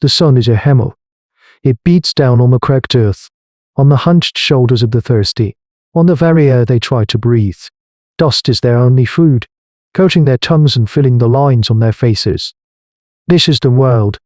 The sun is a hammer. It beats down on the cracked earth, on the hunched shoulders of the thirsty, on the very air they try to breathe. Dust is their only food, coating their tongues and filling the lines on their faces. This is the world.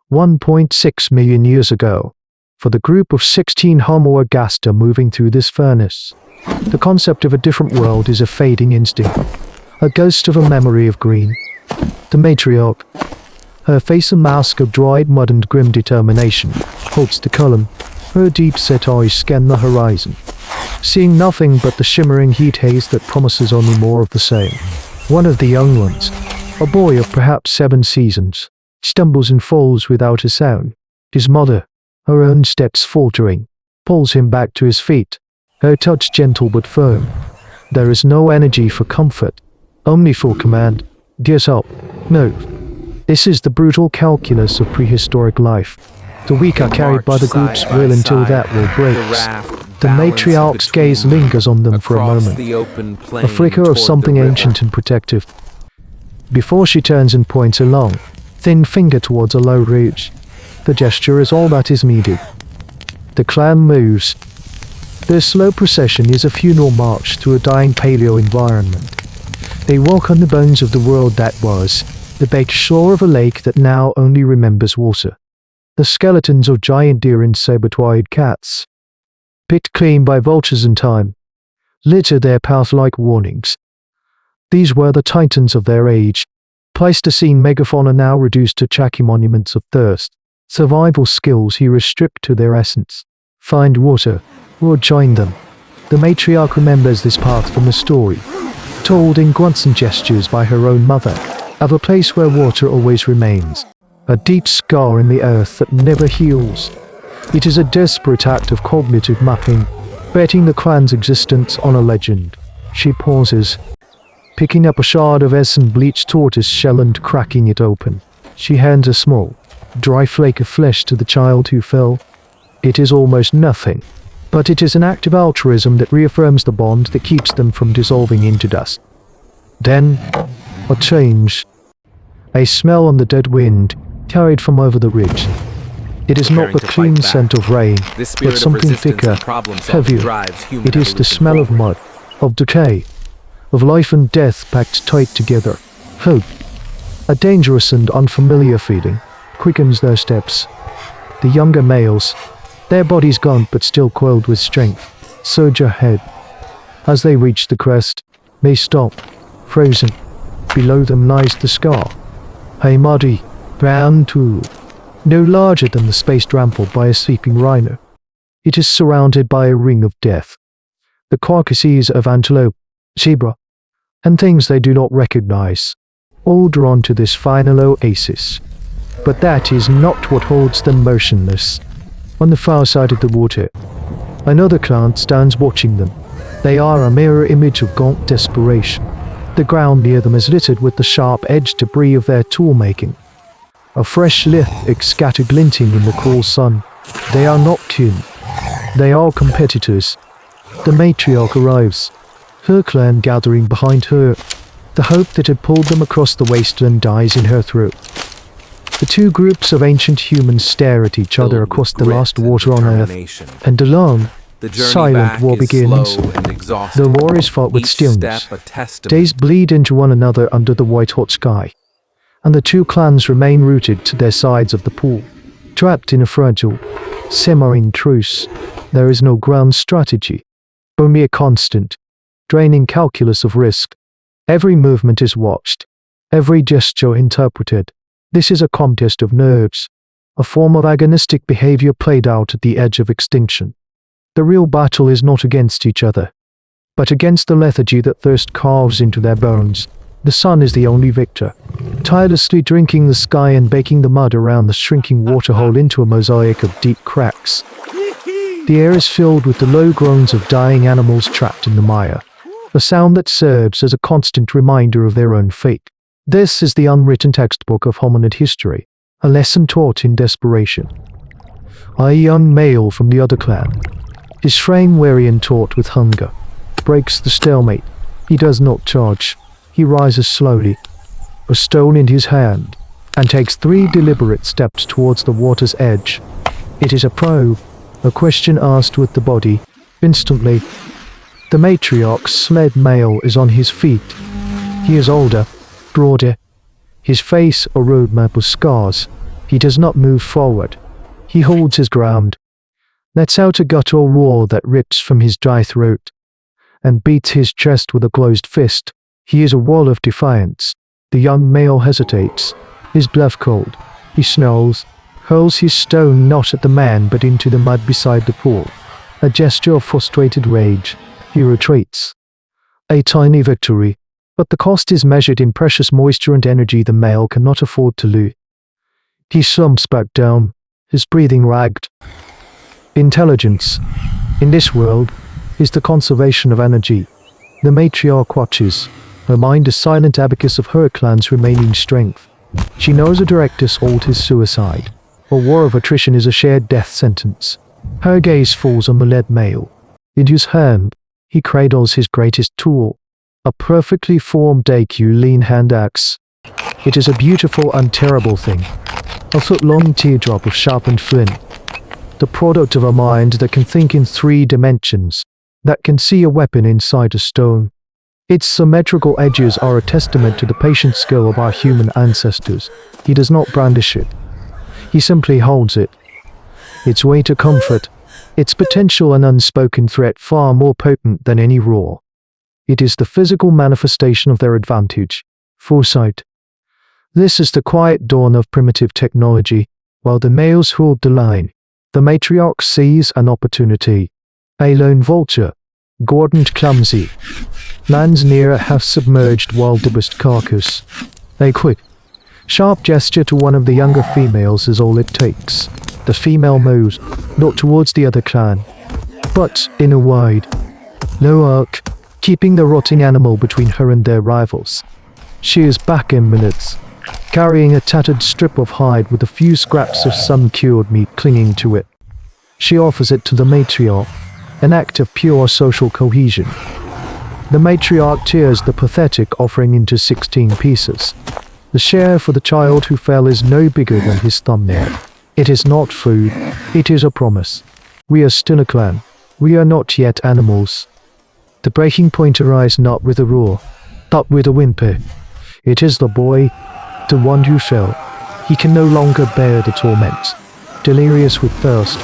1.6 million years ago, for the group of 16 Homo ergaster moving through this furnace. The concept of a different world is a fading instinct, a ghost of a memory of green. The matriarch, her face a mask of dried mud and grim determination, holds the column. Her deep-set eyes scan the horizon, seeing nothing but the shimmering heat haze that promises only more of the same. One of the young ones, a boy of perhaps 7 seasons, stumbles and falls without a sound. His mother, her own steps faltering, pulls him back to his feet, her touch gentle but firm. There is no energy for comfort, only for command. Get up. Move. This is the brutal calculus of prehistoric life. The weak are carried by the group's will until that will breaks. The matriarch's gaze lingers on them for a moment, a flicker of something ancient and protective, before she turns and points a long, thin finger towards a low ridge. The gesture is all that is needed. The clan moves. Their slow procession is a funeral march through a dying paleo environment. They walk on the bones of the world that was, the baked shore of a lake that now only remembers water. The skeletons of giant deer and saber-toothed cats, picked clean by vultures in time, litter their path like warnings. These were the titans of their age. Pleistocene megafauna now reduced to chalky monuments of thirst. Survival skills here stripped to their essence. Find water, or join them. The matriarch remembers this path from the story, told in grunts and gestures by her own mother, of a place where water always remains, a deep scar in the earth that never heals. It is a desperate act of cognitive mapping, betting the clan's existence on a legend. She pauses, picking up a shard of Essen-bleached tortoise shell and cracking it open. She hands a small, dry flake of flesh to the child who fell. It is almost nothing, but it is an act of altruism that reaffirms the bond that keeps them from dissolving into dust. Then, a change. A smell on the dead wind, carried from over the ridge. It is not the clean scent of rain, but something thicker, heavier. It is the smell of mud, of decay, of life and death packed tight together. Hope, a dangerous and unfamiliar feeling, quickens their steps. The younger males, their bodies gaunt but still coiled with strength, surge ahead. As they reach the crest, they stop, frozen. Below them lies the scar, a muddy, brown tool, no larger than the space trampled by a sleeping rhino. It is surrounded by a ring of death, the carcasses of antelope, zebra, and things they do not recognize, all drawn to this final oasis. But that is not what holds them motionless. On the far side of the water, another clan stands watching them. They are a mirror image of gaunt desperation. The ground near them is littered with the sharp-edged debris of their tool-making. A fresh lithic scatter glinting in the cool sun. They are not kin. They are competitors. The matriarch arrives, her clan gathering behind her. The hope that had pulled them across the wasteland dies in her throat. The two groups of ancient humans stare at each other across the last water on Earth, and alone, silent war begins. The war is fought with stillness. Days bleed into one another under the white-hot sky, and the two clans remain rooted to their sides of the pool, trapped in a fragile, simmering truce. There is no ground strategy, only a constant, draining calculus of risk. Every movement is watched, every gesture interpreted. This is a contest of nerves, a form of agonistic behavior played out at the edge of extinction. The real battle is not against each other, but against the lethargy that thirst carves into their bones. The sun is the only victor, tirelessly drinking the sky and baking the mud around the shrinking waterhole into a mosaic of deep cracks. The air is filled with the low groans of dying animals trapped in the mire, a sound that serves as a constant reminder of their own fate. This is the unwritten textbook of hominid history, a lesson taught in desperation. A young male from the other clan, his frame weary and taut with hunger, breaks the stalemate. He does not charge. He rises slowly, a stone in his hand, and takes 3 deliberate steps towards the water's edge. It is a probe, a question asked with the body. Instantly, the matriarch's sled male is on his feet. He is older, broader, his face a roadmap of scars. He does not move forward. He holds his ground, lets out a guttural roar that rips from his dry throat, and beats his chest with a closed fist. He is a wall of defiance. The young male hesitates, his blood cold. He snarls, hurls his stone not at the man but into the mud beside the pool. A gesture of frustrated rage. He retreats. A tiny victory, but the cost is measured in precious moisture and energy the male cannot afford to lose. He slumps back down, his breathing ragged. Intelligence, in this world, is the conservation of energy. The matriarch watches, her mind a silent abacus of her clan's remaining strength. She knows a direct assault is suicide. A war of attrition is a shared death sentence. Her gaze falls on the lead male. In his hand, he cradles his greatest tool, a perfectly formed lean hand axe. It is a beautiful and terrible thing, a foot-long teardrop of sharpened flint, the product of a mind that can think in 3 dimensions, that can see a weapon inside a stone. Its symmetrical edges are a testament to the patient skill of our human ancestors. He does not brandish it. He simply holds it. Its weight a comfort, its potential an unspoken threat far more potent than any roar. It is the physical manifestation of their advantage, foresight. This is the quiet dawn of primitive technology. While the males hold the line, the matriarch sees an opportunity. A lone vulture, gaunt and clumsy, lands near a half-submerged wildebeest carcass. A quick, sharp gesture to one of the younger females is all it takes. The female moves, not towards the other clan, but in a wide, low arc, keeping the rotting animal between her and their rivals. She is back in minutes, carrying a tattered strip of hide with a few scraps of sun-cured meat clinging to it. She offers it to the matriarch, an act of pure social cohesion. The matriarch tears the pathetic offering into 16 pieces. The share for the child who fell is no bigger than his thumbnail. It is not food, it is a promise. We are still a clan. We are not yet animals. The breaking point arrives not with a roar, but with a whimper. It is the boy, the one who fell. He can no longer bear the torment. Delirious with thirst,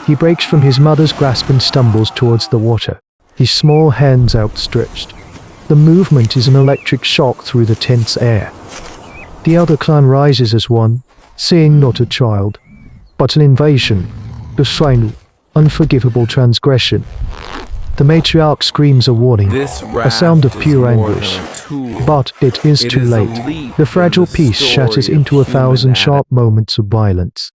he breaks from his mother's grasp and stumbles towards the water, his small hands outstretched. The movement is an electric shock through the tense air. The other clan rises as one, seeing not a child, but an invasion, the final, unforgivable transgression. The matriarch screams a warning, a sound of pure anguish. But it is too late. The fragile piece shatters into 1,000 sharp moments of violence.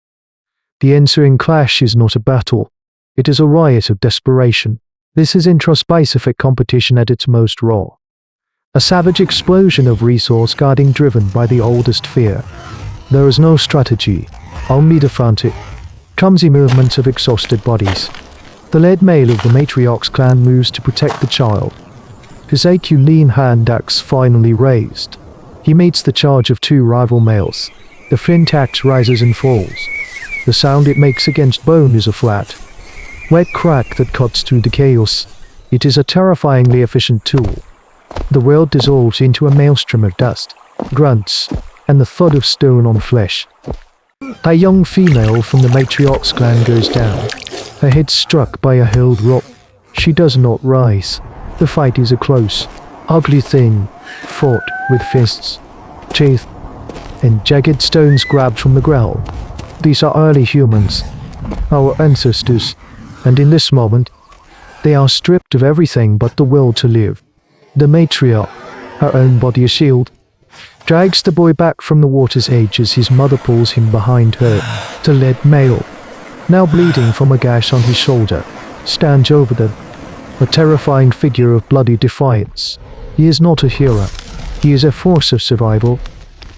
The ensuing clash is not a battle. It is a riot of desperation. This is intraspecific competition at its most raw. A savage explosion of resource guarding driven by the oldest fear. There is no strategy, only the frantic, clumsy movements of exhausted bodies. The lead male of the matriarch's clan moves to protect the child, his lean hand axe finally raised. He meets the charge of 2 rival males. The flint axe rises and falls. The sound it makes against bone is a flat, wet crack that cuts through the chaos. It is a terrifyingly efficient tool. The world dissolves into a maelstrom of dust, grunts, and the thud of stone on flesh. A young female from the matriarch's clan goes down, her head struck by a hurled rock. She does not rise. The fight is a close, ugly thing, fought with fists, teeth, and jagged stones grabbed from the ground. These are early humans, our ancestors, and in this moment, they are stripped of everything but the will to live. The matriarch, her own body a shield, drags the boy back from the water's edge as his mother pulls him behind her. The lead male, now bleeding from a gash on his shoulder, stands over them, a terrifying figure of bloody defiance. He is not a hero. He is a force of survival,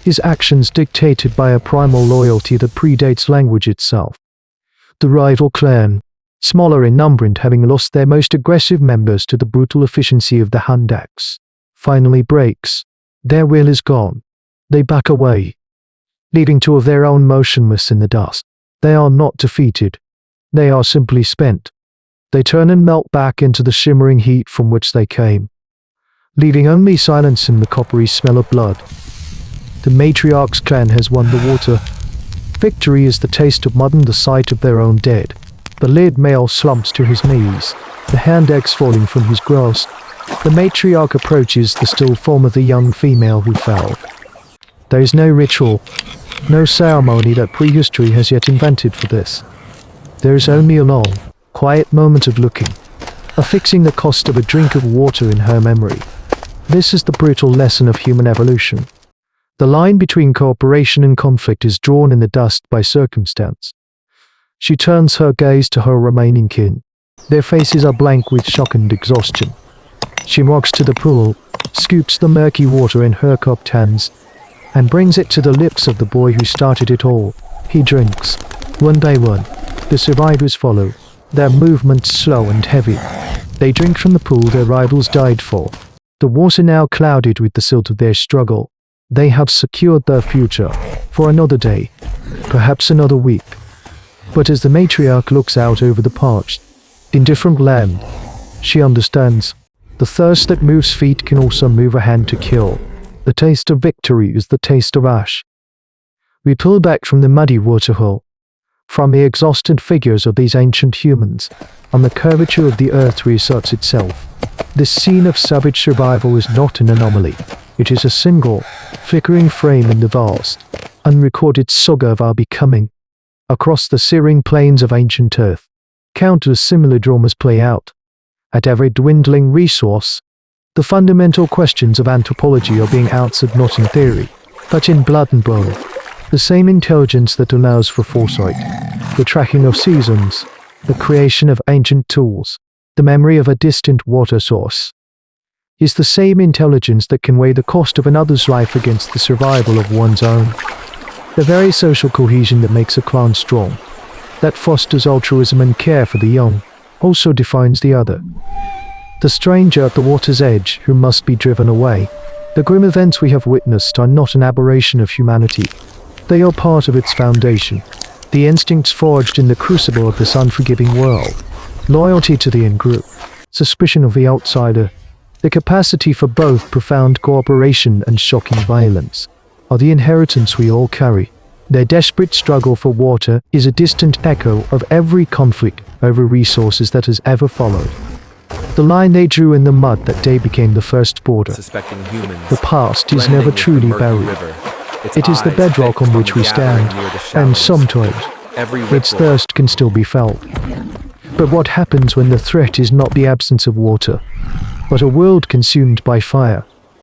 his actions dictated by a primal loyalty that predates language itself. The rival clan, smaller in number and having lost their most aggressive members to the brutal efficiency of the hand axe, finally breaks. Their will is gone. They back away. leaving two of their own motionless in the dust. They are not defeated. They are simply spent. They turn and melt back into the shimmering heat from which they came, leaving only silence and the coppery smell of blood. The matriarch's clan has won the water. Victory is the taste of mud and the sight of their own dead. The lead male slumps to his knees, the hand axe falling from his grasp. The matriarch approaches the still form of the young female who fell. There is no ritual, no ceremony that prehistory has yet invented for this. There is only a long, quiet moment of looking, affixing the cost of a drink of water in her memory. This is the brutal lesson of human evolution. The line between cooperation and conflict is drawn in the dust by circumstance. She turns her gaze to her remaining kin. Their faces are blank with shock and exhaustion. She walks to the pool, scoops the murky water in her cupped hands, and brings it to the lips of the boy who started it all. He drinks. One by one, the survivors follow, their movements slow and heavy. They drink from the pool their rivals died for. The water now clouded with the silt of their struggle. They have secured their future for another day, perhaps another week. But as the matriarch looks out over the parched, indifferent land, she understands. The thirst that moves feet can also move a hand to kill. The taste of victory is the taste of ash. We pull back from the muddy waterhole, from the exhausted figures of these ancient humans, and the curvature of the earth reasserts itself. This scene of savage survival is not an anomaly. It is a single, flickering frame in the vast, unrecorded saga of our becoming. Across the searing plains of ancient earth, countless similar dramas play out. At every dwindling resource, the fundamental questions of anthropology are being answered not in theory, but in blood and bone. The same intelligence that allows for foresight, the tracking of seasons, the creation of ancient tools, the memory of a distant water source, is the same intelligence that can weigh the cost of another's life against the survival of one's own. The very social cohesion that makes a clan strong, that fosters altruism and care for the young, also defines the other. The stranger at the water's edge who must be driven away. The grim events we have witnessed are not an aberration of humanity. They are part of its foundation. The instincts forged in the crucible of this unforgiving world. Loyalty to the in-group, suspicion of the outsider, the capacity for both profound cooperation and shocking violence, are the inheritance we all carry. Their desperate struggle for water is a distant echo of every conflict over resources that has ever followed. The line they drew in the mud that day became the first border. The past is never truly buried. It is the bedrock on which we stand, and sometimes its thirst can still be felt. But what happens when the threat is not the absence of water, but a world consumed by fire?